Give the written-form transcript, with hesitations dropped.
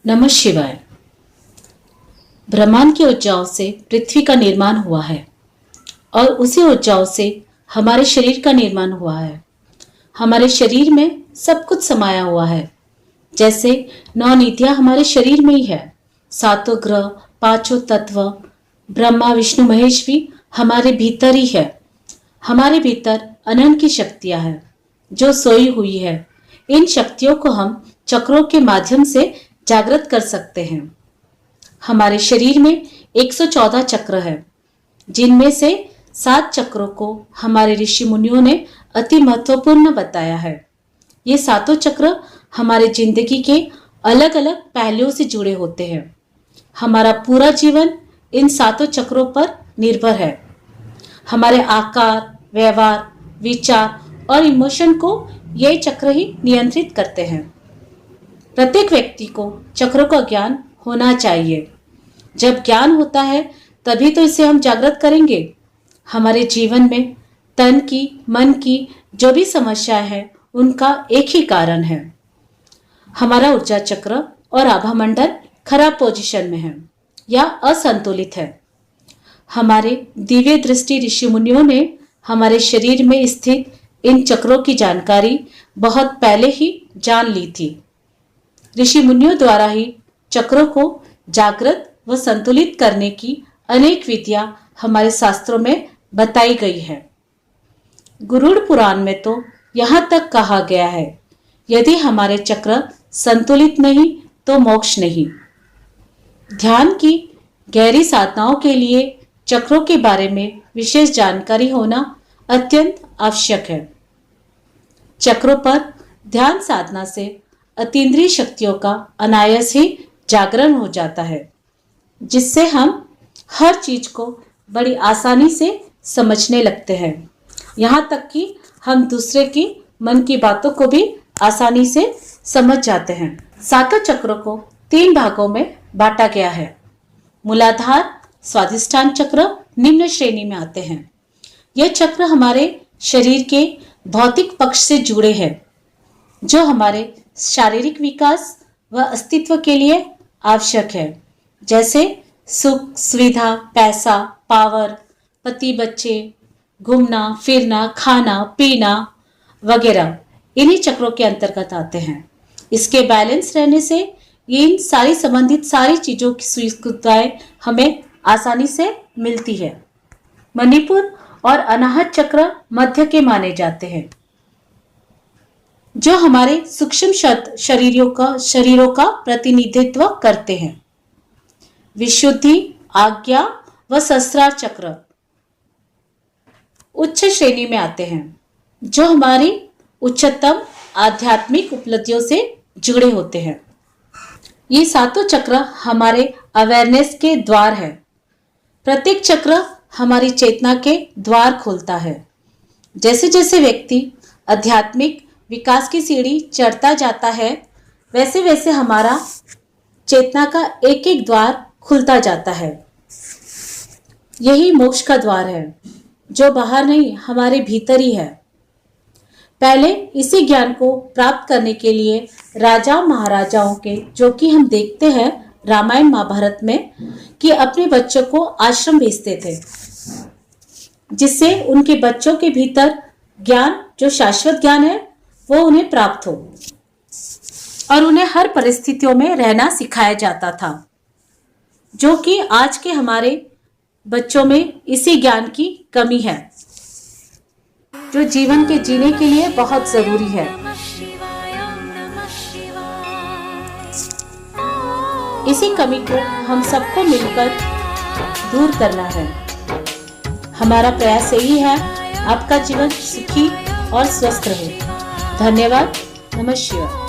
नमः शिवाय। ब्रह्मांड की ऊर्जाओं से पृथ्वी का निर्माण हुआ है और उसी ऊर्जाओं से हमारे शरीर का निर्माण हुआ है। हमारे शरीर में सब कुछ समाया हुआ है। जैसे 9 निधियां हमारे शरीर में ही है, 7 ग्रह, 5 तत्व, ब्रह्मा विष्णु महेश भी हमारे भीतर ही है। हमारे भीतर अनंत की शक्तियां हैं जो सोई हुई है। इन शक्तियों को हम चक्रों के माध्यम से जागृत कर सकते हैं। हमारे शरीर में 114 चक्र है, जिनमें से 7 चक्रों को हमारे ऋषि मुनियों ने अति महत्वपूर्ण बताया है। ये सातों चक्र हमारे जिंदगी के अलग अलग पहलुओं से जुड़े होते हैं। हमारा पूरा जीवन इन सातों चक्रों पर निर्भर है। हमारे आकार, व्यवहार, विचार और इमोशन को ये चक्र ही नियंत्रित करते हैं। प्रत्येक व्यक्ति को चक्रों का ज्ञान होना चाहिए। जब ज्ञान होता है तभी तो इसे हम जागृत करेंगे। हमारे जीवन में तन की, मन की जो भी समस्या है उनका एक ही कारण है। हमारा ऊर्जा चक्र और आभा मंडल खराब पोजीशन में है या असंतुलित है। हमारे दिव्य दृष्टि ऋषि मुनियों ने हमारे शरीर में स्थित इन चक्रों की जानकारी बहुत पहले ही जान ली थी। ऋषि मुनियों द्वारा ही चक्रों को जागृत व संतुलित करने की अनेक विधियां हमारे शास्त्रों में बताई गई है। गरुड़ पुराण में तो यहाँ तक कहा गया है, यदि हमारे चक्र संतुलित नहीं तो मोक्ष नहीं। ध्यान की गहरी साधनाओं के लिए चक्रों के बारे में विशेष जानकारी होना अत्यंत आवश्यक है। चक्रों पर ध्यान साधना से अतीन्द्रिय शक्तियों का अनायास ही जागरण हो जाता है, जिससे हम हर चीज को बड़ी आसानी से समझने लगते हैं। यहाँ तक कि हम दूसरे की मन की बातों को भी आसानी से समझ जाते हैं। सातों चक्रों को 3 भागों में बांटा गया है। मूलाधार, स्वाधिष्ठान चक्र निम्न श्रेणी में आते हैं। यह चक्र हमारे शरीर के भौतिक पक्ष से जुड़े हैं, जो हमारे शारीरिक विकास व अस्तित्व के लिए आवश्यक है। जैसे सुख, सुविधा, पैसा, पावर, पति, बच्चे, घूमना फिरना, खाना पीना वगैरह इन्हीं चक्रों के अंतर्गत आते हैं। इसके बैलेंस रहने से इन सारी संबंधित सारी चीजों की स्वीकृताएं हमें आसानी से मिलती है। मणिपुर और अनाहत चक्र मध्य के माने जाते हैं, जो हमारे सूक्ष्म शरीरों का प्रतिनिधित्व करते हैं। विशुद्धि, आज्ञा व सहस्रार चक्र उच्च श्रेणी में आते हैं, जो हमारी उच्चतम आध्यात्मिक उपलब्धियों से जुड़े होते हैं। ये सातों चक्र हमारे अवेयरनेस के द्वार है। प्रत्येक चक्र हमारी चेतना के द्वार खोलता है। जैसे जैसे व्यक्ति आध्यात्मिक विकास की सीढ़ी चढ़ता जाता है, वैसे वैसे हमारा चेतना का एक एक द्वार खुलता जाता है। यही मोक्ष का द्वार है, जो बाहर नहीं हमारे भीतर ही है। पहले इसी ज्ञान को प्राप्त करने के लिए राजा महाराजाओं के, जो कि हम देखते हैं रामायण महाभारत में, कि अपने बच्चों को आश्रम भेजते थे, जिससे उनके बच्चों के भीतर ज्ञान, जो शाश्वत ज्ञान है, वो उन्हें प्राप्त हो और उन्हें हर परिस्थितियों में रहना सिखाया जाता था, जो कि आज के हमारे बच्चों में इसी ज्ञान की कमी है, जो जीवन के जीने के लिए बहुत जरूरी है। इसी कमी को हम सबको मिलकर दूर करना है। हमारा प्रयास यही है, आपका जीवन सुखी और स्वस्थ रहे। धन्यवाद। नमः शिवाय।